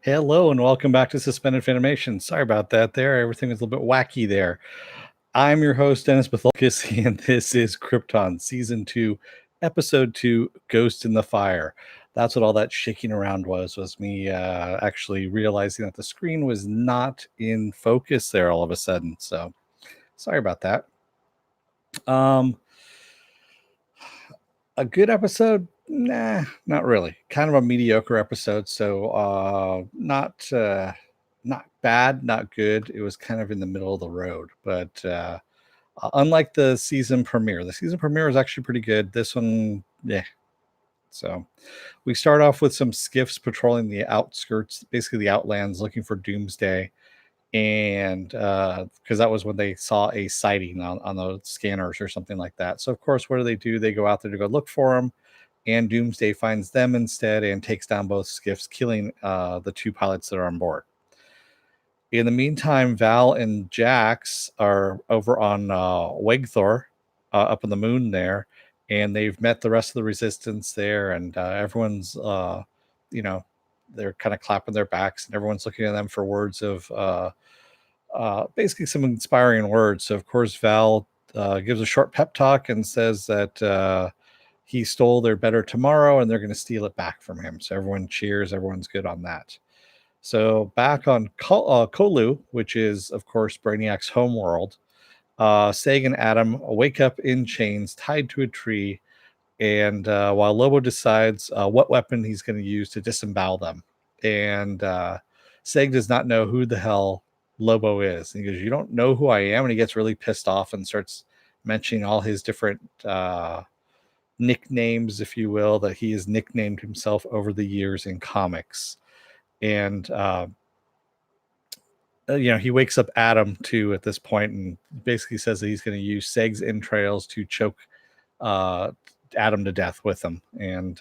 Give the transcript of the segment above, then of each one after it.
Hello and welcome back to Suspended Animation. Sorry about that there. Everything was a little bit wacky there. I'm your host, Dennis Betholkis, and this is Krypton, Season 2, Episode 2, Ghost in the Fire. That's what all that shaking around was me actually realizing that the screen was not in focus there all of a sudden. So sorry about that. A good episode? Nah, not really. Kind of a mediocre episode. So not bad, not good. It was kind of in the middle of the road. But unlike the season premiere was actually pretty good. This one, yeah. So we start off with some skiffs patrolling the outskirts, basically the outlands, looking for Doomsday. And because that was when they saw a sighting on the scanners or something like that. So of course, what do? They go out there to go look for him, and Doomsday finds them instead and takes down both skiffs, killing the two pilots that are on board. In the meantime, Val and Jax are over on Wegthor, up on the moon there, and they've met the rest of the resistance there, and everyone's, they're kind of clapping their backs, and everyone's looking at them for words of basically some inspiring words. So of course Val gives a short pep talk and says that he stole their better tomorrow and they're going to steal it back from him. So everyone cheers, everyone's good on that. So back on Kolu, which is of course Brainiac's homeworld, Sag and Adam wake up in chains tied to a tree, and while Lobo decides what weapon he's going to use to disembowel them. And Sag does not know who the hell Lobo is. And he goes, "You don't know who I am?" And he gets really pissed off and starts mentioning all his different nicknames, if you will, that he has nicknamed himself over the years in comics. And he wakes up Adam too at this point and basically says that he's going to use Sag's entrails to choke Adam to death with them. And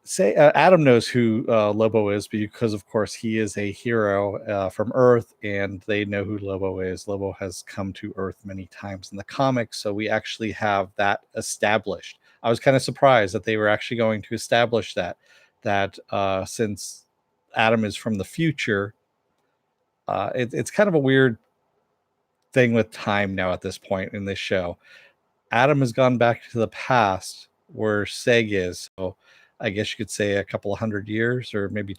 say Adam knows who Lobo is because, of course, he is a hero from Earth, and they know who Lobo is. Lobo has come to Earth many times in the comics, so we actually have that established. I was kind of surprised that they were actually going to establish that since Adam is from the future, it's kind of a weird thing with time now at this point in this show. Adam has gone back to the past where Seg is. So I guess you could say a couple of 100 years, or maybe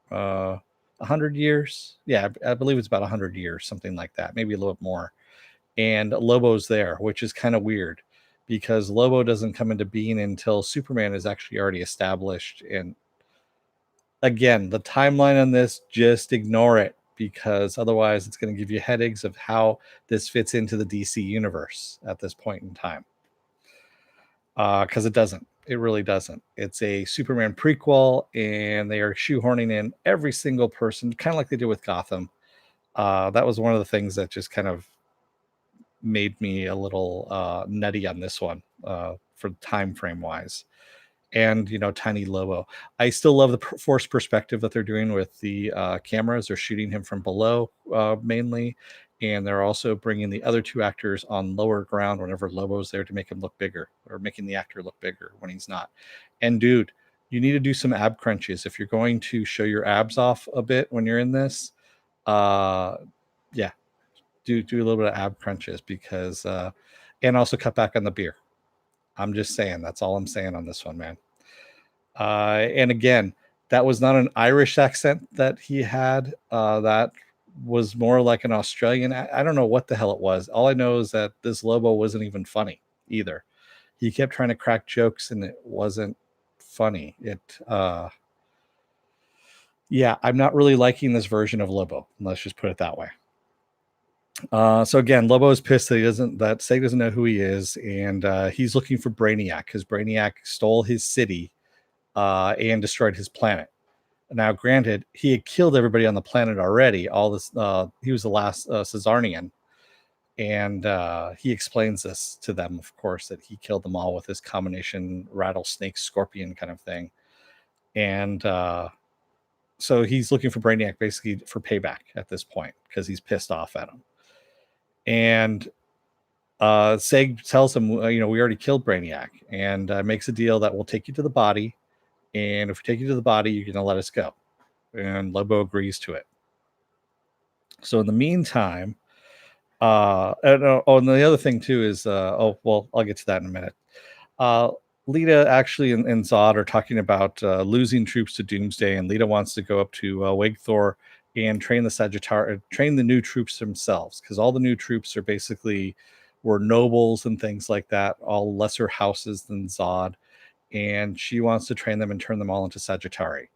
100 years. Yeah, I believe it's about 100 years, something like that, maybe a little bit more. And Lobo's there, which is kind of weird because Lobo doesn't come into being until Superman is actually already established. And again, the timeline on this, just ignore it, because otherwise it's going to give you headaches of how this fits into the DC universe at this point in time. Because it doesn't. It really doesn't. It's a Superman prequel, and they are shoehorning in every single person, kind of like they did with Gotham. That was one of the things that just kind of made me a little nutty on this one for time frame wise. And Tiny Lobo, I still love the force perspective that they're doing with the cameras. They're shooting him from below mainly, and they're also bringing the other two actors on lower ground whenever Lobo's there to make him look bigger, or making the actor look bigger when he's not. And dude, you need to do some ab crunches if you're going to show your abs off a bit when you're in this. Yeah, do a little bit of ab crunches, because and also cut back on the beer. I'm just saying, that's all I'm saying on this one, man. And again, that was not an Irish accent that he had. That was more like an Australian. I don't know what the hell it was. All I know is that this Lobo wasn't even funny either. He kept trying to crack jokes and it wasn't funny. Yeah, I'm not really liking this version of Lobo. Let's just put it that way. So again, Lobo is pissed that Seg doesn't know who he is, and he's looking for Brainiac because Brainiac stole his city and destroyed his planet. Now, granted, he had killed everybody on the planet already. All this, he was the last Caesarian, and he explains this to them, of course, that he killed them all with this combination rattlesnake scorpion kind of thing. And so he's looking for Brainiac basically for payback at this point because he's pissed off at him. And Seg tells him, we already killed Brainiac, and makes a deal that we'll take you to the body, and if we take you to the body, you're going to let us go. And Lobo agrees to it. So in the meantime, and the other thing too is, I'll get to that in a minute. Lita actually and Zod are talking about losing troops to Doomsday, and Lita wants to go up to Wegthor and train the new troops themselves, because all the new troops are basically were nobles and things like that, all lesser houses than Zod, and she wants to train them and turn them all into Sagittari.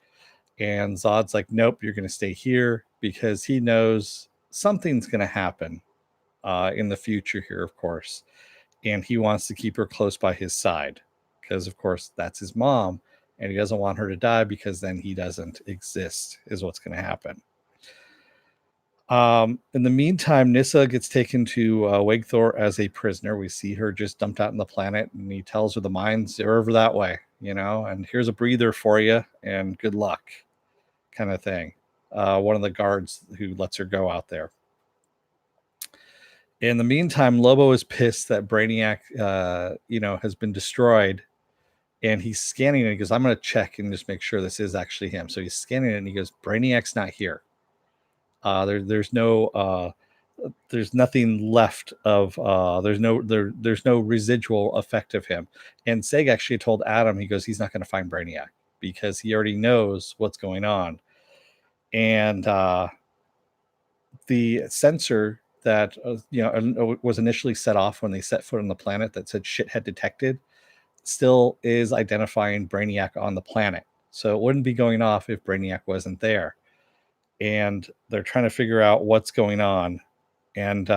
And Zod's like, nope, you're going to stay here, because he knows something's going to happen in the future here, of course. And he wants to keep her close by his side, because, of course, that's his mom. And he doesn't want her to die, because then he doesn't exist, is what's going to happen. In the meantime, Nyssa gets taken to Wegthor as a prisoner. We see her just dumped out on the planet, and he tells her the mines are over that way, and here's a breather for you, and good luck, kind of thing. One of the guards who lets her go out there. In the meantime, Lobo is pissed that Brainiac, has been destroyed, and he's scanning it. He goes, I'm going to check and just make sure this is actually him. So he's scanning it, and he goes, Brainiac's not here. There's nothing left of, there's no residual effect of him. And Seg actually told Adam, he goes, he's not going to find Brainiac, because he already knows what's going on. And the sensor that was initially set off when they set foot on the planet that said shithead detected still is identifying Brainiac on the planet. So it wouldn't be going off if Brainiac wasn't there. And they're trying to figure out what's going on. And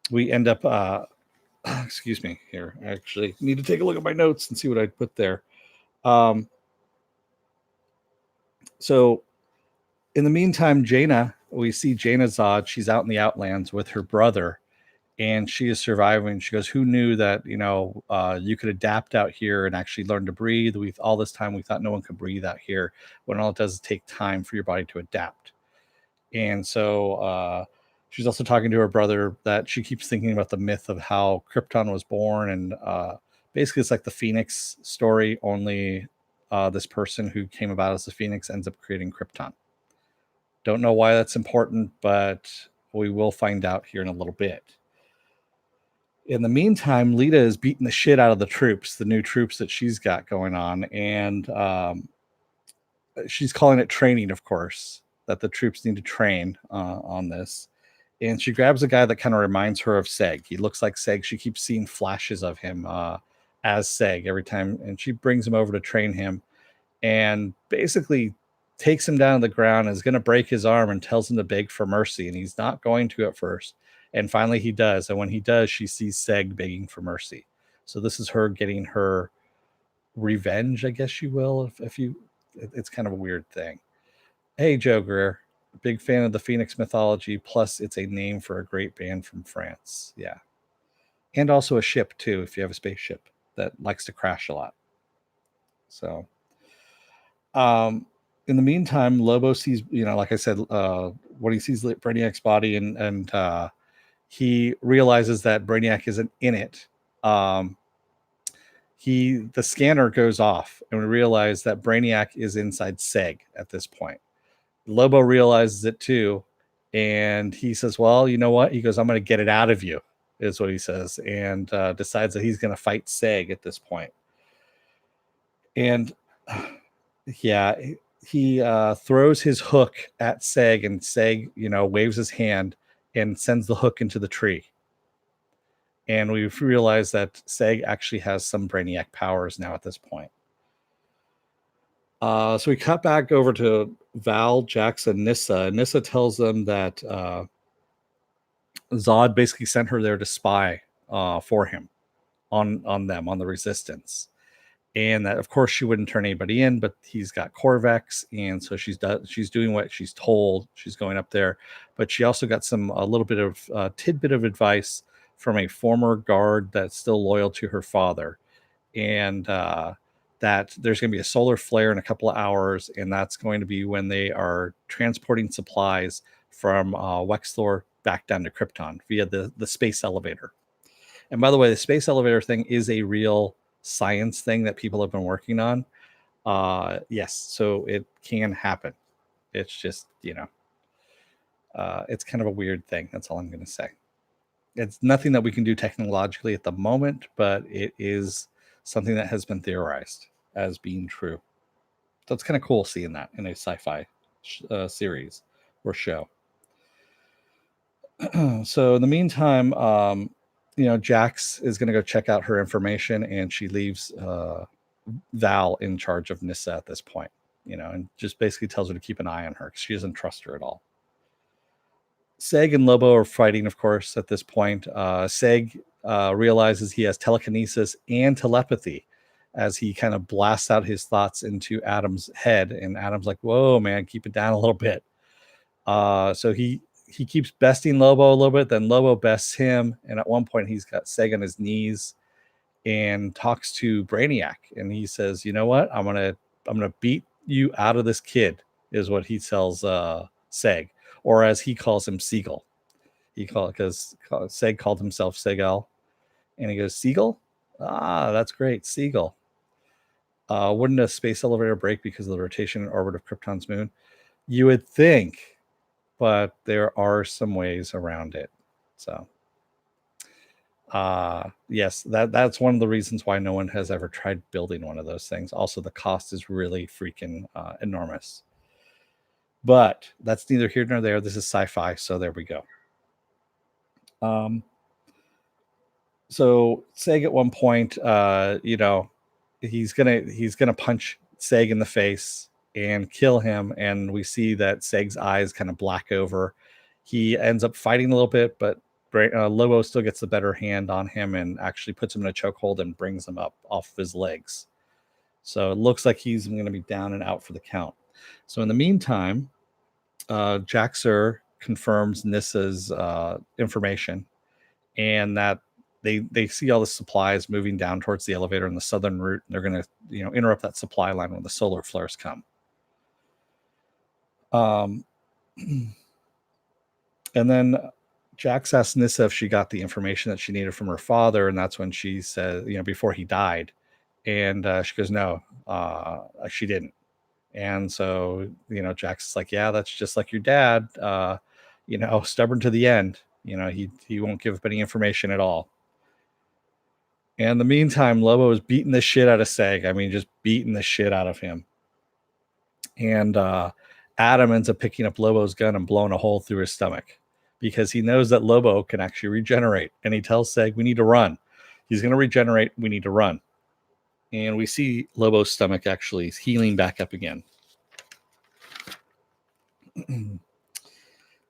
we end up, excuse me here. I actually need to take a look at my notes and see what I put there. So in the meantime, we see Jaina Zod. She's out in the Outlands with her brother, and she is surviving. She goes, who knew that, you could adapt out here and actually learn to breathe? All this time we thought no one could breathe out here, when all it does is take time for your body to adapt. And so she's also talking to her brother that she keeps thinking about the myth of how Krypton was born. And basically it's like the Phoenix story, only this person who came about as the Phoenix ends up creating Krypton. Don't know why that's important, but we will find out here in a little bit. In the meantime, Lita is beating the shit out of the new troops that she's got going on. And she's calling it training, of course, that the troops need to train on this. And she grabs a guy that kind of reminds her of Seg. He looks like Seg. She keeps seeing flashes of him as Seg every time. And she brings him over to train him, and basically takes him down to the ground, is going to break his arm, and tells him to beg for mercy. And he's not going to at first. And finally he does. And when he does, she sees Seg begging for mercy. So this is her getting her revenge, I guess you will. It's kind of a weird thing. Hey, Joe Greer, big fan of the Phoenix mythology. Plus, it's a name for a great band from France. Yeah. And also a ship, too, if you have a spaceship that likes to crash a lot. So, in the meantime, Lobo sees, like I said, when he sees Brainiac's body, and he realizes that Brainiac isn't in it. The scanner goes off, and we realize that Brainiac is inside Seg at this point. Lobo realizes it too, and he says, well, you know what? He goes, I'm going to get it out of you, is what he says, and decides that he's going to fight Seg at this point. And yeah, he throws his hook at Seg, and Seg, waves his hand and sends the hook into the tree. And we've realized that Seg actually has some Brainiac powers now at this point. So we cut back over to Val, Jax, and Nyssa. Nyssa tells them that Zod basically sent her there to spy for him on them, on the Resistance. And that, of course, she wouldn't turn anybody in, but he's got cor-vex, and so she's doing what she's told. She's going up there, but she also got a little bit of tidbit of advice from a former guard that's still loyal to her father, and that there's going to be a solar flare in a couple of hours, and that's going to be when they are transporting supplies from Wexthor back down to Krypton via the space elevator. And by the way, the space elevator thing is a real science thing that people have been working on. Yes, so it can happen. It's just, it's kind of a weird thing. That's all I'm going to say. It's nothing that we can do technologically at the moment, but it is something that has been theorized as being true. So it's kind of cool seeing that in a sci-fi series or show. So in the meantime, Jax is going to go check out her information, and she leaves Val in charge of Nyssa at this point, and just basically tells her to keep an eye on her because she doesn't trust her at all. Seg and Lobo are fighting, of course, at this point. Seg realizes he has telekinesis and telepathy as he kind of blasts out his thoughts into Adam's head, and Adam's like, "Whoa, man, keep it down a little bit." So he keeps besting Lobo a little bit, then Lobo bests him, and at one point he's got Seg on his knees and talks to Brainiac, and he says, "You know what? I'm gonna beat you out of this kid," is what he tells Seg, or as he calls him, Seagull. Because Seg called himself Segal, and he goes, "Seagull? Ah, that's great, Seagull. Wouldn't a space elevator break because of the rotation and orbit of Krypton's moon? You would think, but there are some ways around it." So, yes, that's one of the reasons why no one has ever tried building one of those things. Also, the cost is really freaking enormous. But that's neither here nor there. This is sci-fi, so there we go. So Seg at one point, he's gonna punch Seg in the face and kill him, and we see that Seg's eyes kind of black over. He ends up fighting a little bit, but Lobo still gets the better hand on him and actually puts him in a chokehold and brings him up off of his legs. So it looks like he's going to be down and out for the count. So in the meantime, jax-ur confirms Nyssa's information, and that they see all the supplies moving down towards the elevator in the southern route. They're going to interrupt that supply line when the solar flares come. And then Jax asked Nyssa if she got the information that she needed from her father, and that's when she said, before he died, and she goes, "No, she didn't." And so, Jax is like, "Yeah, that's just like your dad, stubborn to the end. He won't give up any information at all." And in the meantime, Lobo is beating the shit out of Seg. I mean, just beating the shit out of him. And Adam ends up picking up Lobo's gun and blowing a hole through his stomach because he knows that Lobo can actually regenerate. And he tells Seg, "We need to run. He's going to regenerate. We need to run." And we see Lobo's stomach actually healing back up again.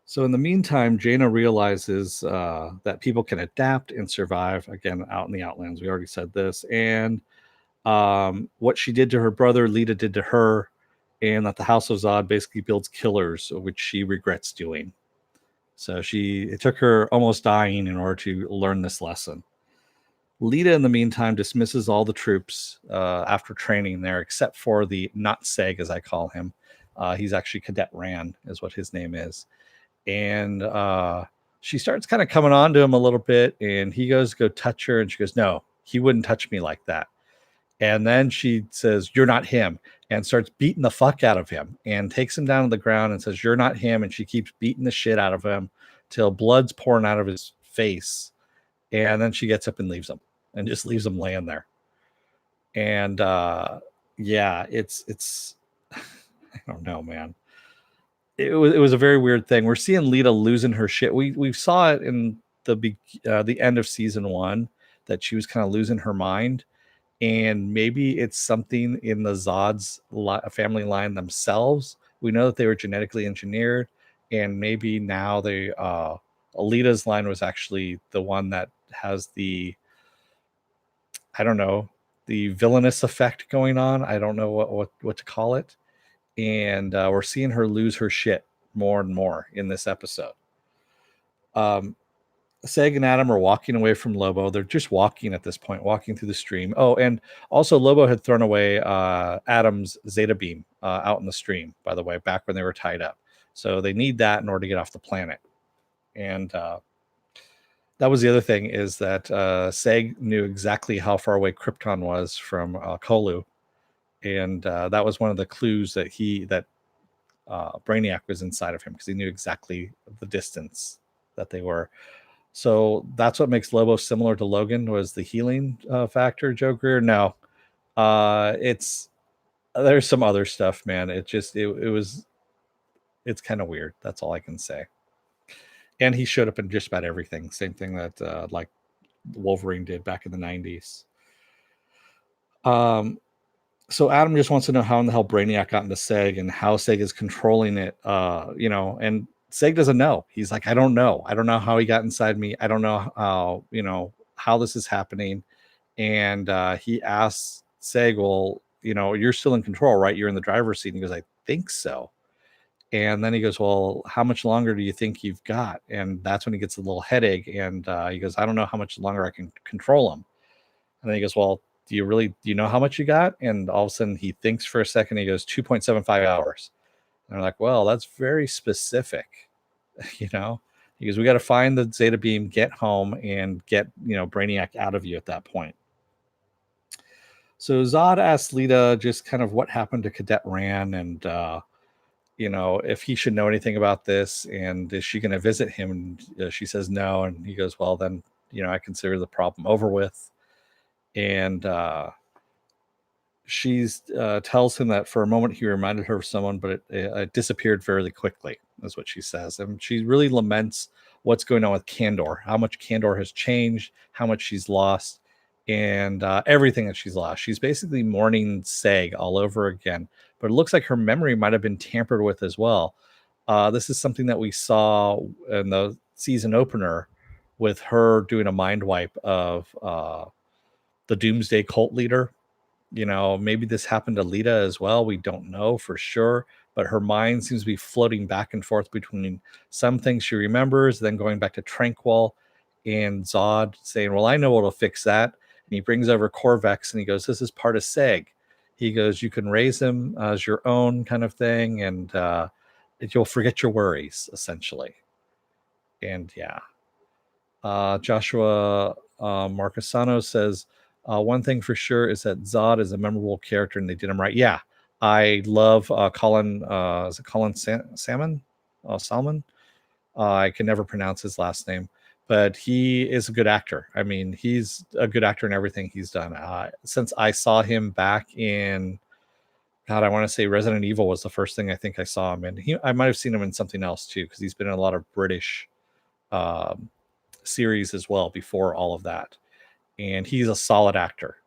So in the meantime, Jaina realizes that people can adapt and survive, again, out in the Outlands. We already said this. And what she did to her brother, Lita did to her, and that the House of Zod basically builds killers, which she regrets doing. So it took her almost dying in order to learn this lesson. Lita, in the meantime, dismisses all the troops after training there, except for the not Seg, as I call him. He's actually Cadet Rand, is what his name is. And she starts kind of coming on to him a little bit, and he goes to go touch her, and she goes, "No, he wouldn't touch me like that." And then she says, "You're not him," and starts beating the fuck out of him and takes him down to the ground and says, "You're not him." And she keeps beating the shit out of him till blood's pouring out of his face. And then she gets up and leaves him and just leaves him laying there. And yeah, it's I don't know, man. It was a very weird thing. We're seeing Lita losing her shit. We saw it in the end of season 1 that she was kind of losing her mind. And maybe it's something in the Zod's family line themselves. We know that they were genetically engineered, and maybe now Alita's line was actually the one that has the villainous effect going on. I don't know what to call it. And we're seeing her lose her shit more and more in this episode. Seg and Adam are walking away from Lobo. They're just walking at this point, walking through the stream. Oh, and also Lobo had thrown away Adam's Zeta beam out in the stream, by the way, back when they were tied up. So they need that in order to get off the planet. And that was the other thing, is that Seg knew exactly how far away Krypton was from Kolu, and that was one of the clues that Brainiac was inside of him, because he knew exactly the distance that they were. So that's what makes Lobo similar to Logan, was the healing factor. Joe Greer, no, it's there's some other stuff, man. It's kind of weird. That's all I can say. And he showed up in just about everything. Same thing that like Wolverine did back in the 90s. So Adam just wants to know how in the hell Brainiac got into Seg and how Seg is controlling it. And Seg doesn't know. He's like, I don't know. I don't know how he got inside me. I don't know how this is happening. And he asks Seg, well, you're still in control, right? You're in the driver's seat. And he goes, I think so. And then he goes, well, how much longer do you think you've got? And that's when he gets a little headache. And he goes, I don't know how much longer I can control him. And then he goes, well, do you know how much you got? And all of a sudden he thinks for a second. He goes, 2.75 hours. And I'm like, well, that's very specific. He goes, we got to find the Zeta beam, get home, and get, Brainiac out of you at that point. So Zod asks Lita just kind of what happened to Cadet Ran, and if he should know anything about this, and is she going to visit him? And she says no. And he goes, well, then, I consider the problem over with. And she tells him that for a moment he reminded her of someone, but it disappeared fairly quickly, is what she says. And she really laments what's going on with Kandor, how much Kandor has changed, how much she's lost, and everything that she's lost. She's basically mourning Seg all over again, but it looks like her memory might have been tampered with as well. This is something that we saw in the season opener with her doing a mind wipe of the Doomsday cult leader. Maybe this happened to Lita as well. We don't know for sure, but her mind seems to be floating back and forth between some things she remembers, then going back to Tranquil, and Zod saying, well, I know what'll fix that. And he brings over cor-vex and he goes, this is part of Seg. He goes, you can raise him as your own kind of thing, and you'll forget your worries, essentially. And yeah. Joshua Marcasano says, one thing for sure is that Zod is a memorable character and they did him right. Yeah, I love Colin. Is it Colin Salmon? Salmon? I can never pronounce his last name, but he is a good actor. I mean, he's a good actor in everything he's done. Since I saw him back in, God, I want to say Resident Evil was the first thing I think I saw him in. I might have seen him in something else too, because he's been in a lot of British series as well before all of that. And he's a solid actor,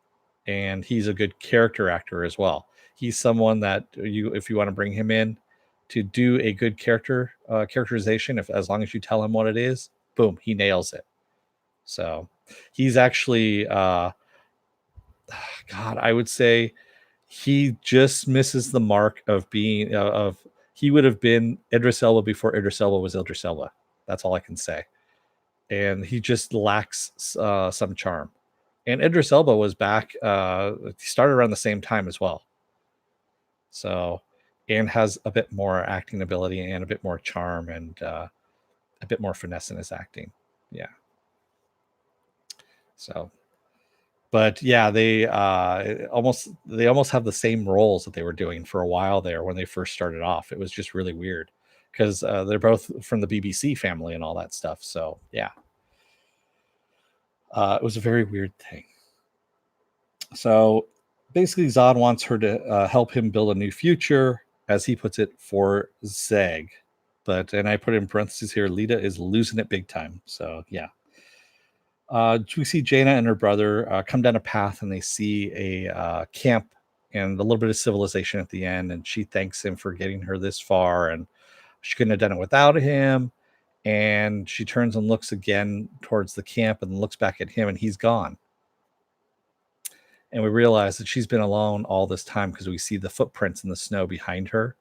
and he's a good character actor as well. He's someone that if you want to bring him in to do a good characterization, as long as you tell him what it is, boom, he nails it. So he's actually God, I would say he just misses the mark of being he would have been Idris Elba before Idris Elba was Idris Elba. That's all I can say. And he just lacks some charm. And Idris Elba was back, he started around the same time as well. So, and has a bit more acting ability and a bit more charm and a bit more finesse in his acting. Yeah. So, but yeah, they almost have the same roles that they were doing for a while there when they first started off. It was just really weird because they're both from the BBC family and all that stuff. So yeah. It was a very weird thing. So basically, Zod wants her to help him build a new future, as he puts it, for Zeg. And I put in parentheses here, Lita is losing it big time. So yeah. We see Jaina and her brother come down a path, and they see a camp and a little bit of civilization at the end. And she thanks him for getting her this far, and she couldn't have done it without him. And she turns and looks again towards the camp and looks back at him, and he's gone. And we realize that she's been alone all this time because we see the footprints in the snow behind her.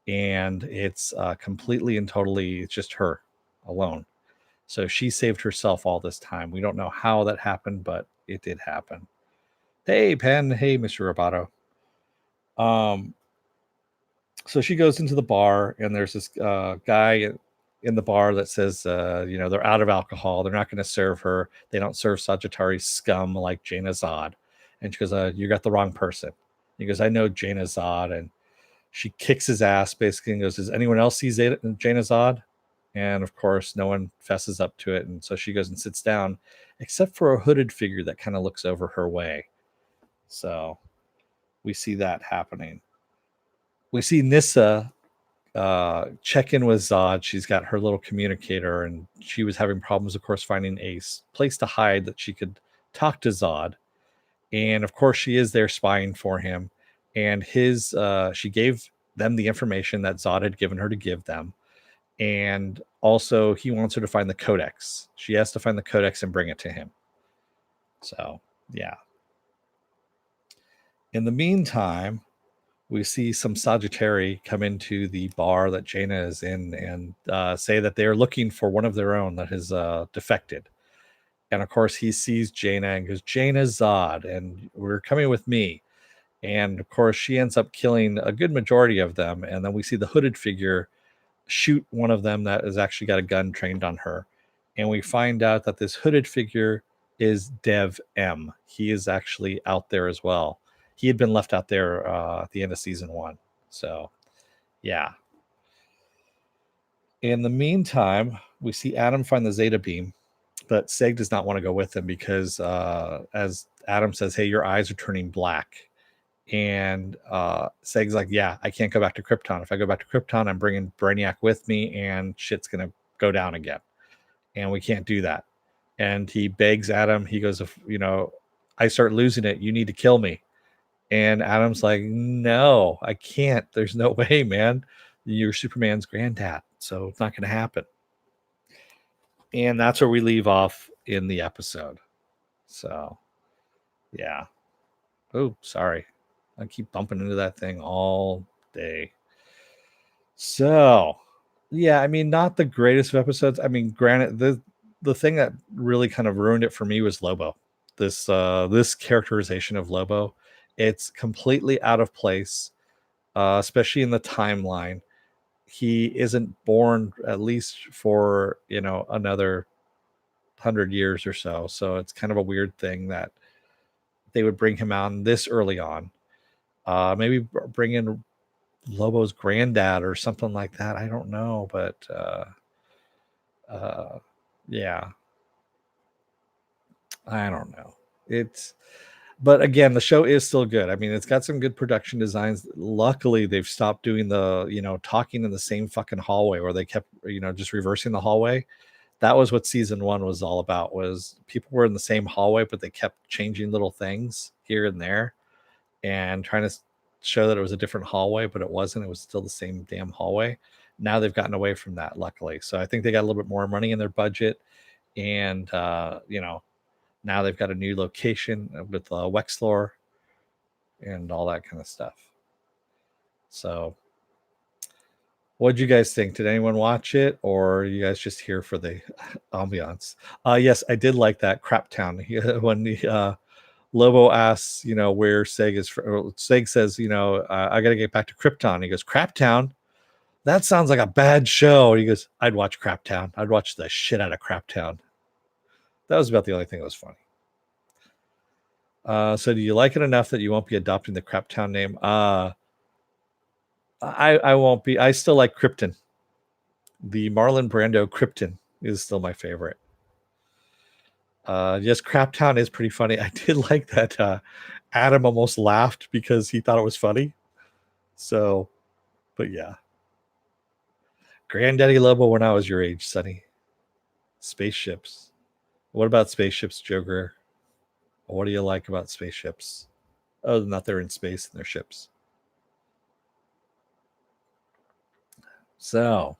And it's completely and totally, it's just her alone. So she saved herself all this time. We don't know how that happened, but it did happen. Hey, Penn. Hey, Mr. Roboto. So she goes into the bar, and there's this guy in the bar that says, they're out of alcohol. They're not going to serve her. They don't serve Sagittarius scum like Jaina Zod. And she goes, you got the wrong person. He goes, I know Jaina Zod. And she kicks his ass basically and goes, does anyone else see Jaina Zod? And of course, no one fesses up to it. And so she goes and sits down, except for a hooded figure that kind of looks over her way. So we see that happening. We see Nissa check in with Zod. She's got her little communicator, and she was having problems, of course, finding a place to hide that she could talk to Zod. And of course, she is there spying for him. And she gave them the information that Zod had given her to give them. And also, he wants her to find the codex. She has to find the codex and bring it to him. So, yeah. In the meantime, we see some Sagittari come into the bar that Jaina is in and say that they're looking for one of their own that has defected. And of course, he sees Jaina and goes, Jaina Zod, and we're coming with me. And of course, she ends up killing a good majority of them. And then we see the hooded figure shoot one of them that has actually got a gun trained on her. And we find out that this hooded figure is Dev M. He is actually out there as well. He had been left out there at the end of season 1. So, yeah. In the meantime, we see Adam find the Zeta beam, but Seg does not want to go with him because, as Adam says, hey, your eyes are turning black. And Seg's like, yeah, I can't go back to Krypton. If I go back to Krypton, I'm bringing Brainiac with me, and shit's going to go down again. And we can't do that. And he begs Adam. He goes, if I start losing it, you need to kill me. And Adam's like, no, I can't. There's no way, man. You're Superman's granddad, so it's not going to happen. And that's where we leave off in the episode. So, yeah. Oh, sorry. I keep bumping into that thing all day. So, yeah, I mean, not the greatest of episodes. I mean, granted, the thing that really kind of ruined it for me was Lobo. This characterization of Lobo, it's completely out of place, especially in the timeline. He isn't born at least for another 100 years or so. So it's kind of a weird thing that they would bring him out this early on. Maybe bring in Lobo's granddad or something like that. I don't know, but yeah, I don't know. But again, the show is still good. I mean, it's got some good production designs. Luckily, they've stopped doing the talking in the same fucking hallway where they kept just reversing the hallway. That was what season 1 was all about. Was people were in the same hallway, but they kept changing little things here and there and trying to show that it was a different hallway, but it wasn't. It was still the same damn hallway. Now they've gotten away from that, luckily. So I think they got a little bit more money in their budget, and now they've got a new location with Wexlor and all that kind of stuff. So, what did you guys think? Did anyone watch it, or are you guys just here for the ambiance? Yes, I did like that Crap Town when the Lobo asks, where Seg is. Seg says, I got to get back to Krypton. He goes, Crap Town? That sounds like a bad show. He goes, I'd watch Crap Town. I'd watch the shit out of Crap Town. That was about the only thing that was funny. So do you like it enough that you won't be adopting the Crap Town name? I won't be. I still like Krypton. The Marlon Brando Krypton is still my favorite. Yes, Crap Town is pretty funny. I did like that Adam almost laughed because he thought it was funny. So, but yeah. Granddaddy Lobo when I was your age, Sonny. Spaceships. What about spaceships, Joe Greer? What do you like about spaceships? Other than that they're in space and they're ships. So,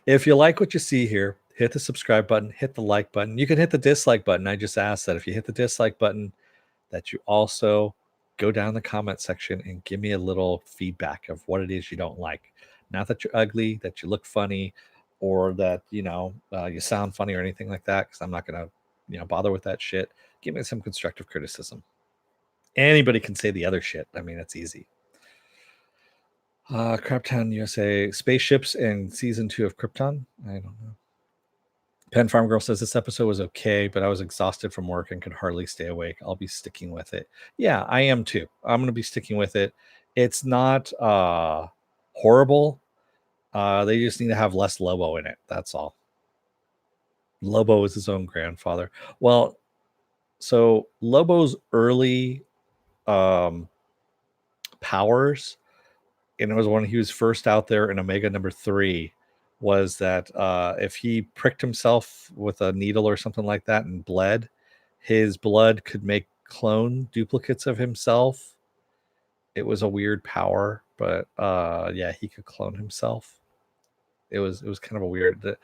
if you like what you see here, hit the subscribe button, hit the like button. You can hit the dislike button. I just asked that if you hit the dislike button, that you also go down in the comment section and give me a little feedback of what it is you don't like. Not that you're ugly, that you look funny, or that you sound funny or anything like that, because I'm not going to bother with that shit. Give me some constructive criticism. Anybody can say the other shit. I mean, it's easy. Craptown USA spaceships in season 2 of Krypton. I don't know. Pen Farm Girl says this episode was okay, but I was exhausted from work and could hardly stay awake. I'll be sticking with it. Yeah, I am too. I'm gonna be sticking with it. It's not horrible. They just need to have less Lobo in it. That's all. Lobo is his own grandfather. Well, so Lobo's early powers, and it was when he was first out there in Omega number 3, was that if he pricked himself with a needle or something like that and bled, his blood could make clone duplicates of himself. It was a weird power, but yeah, he could clone himself. It was kind of a weird.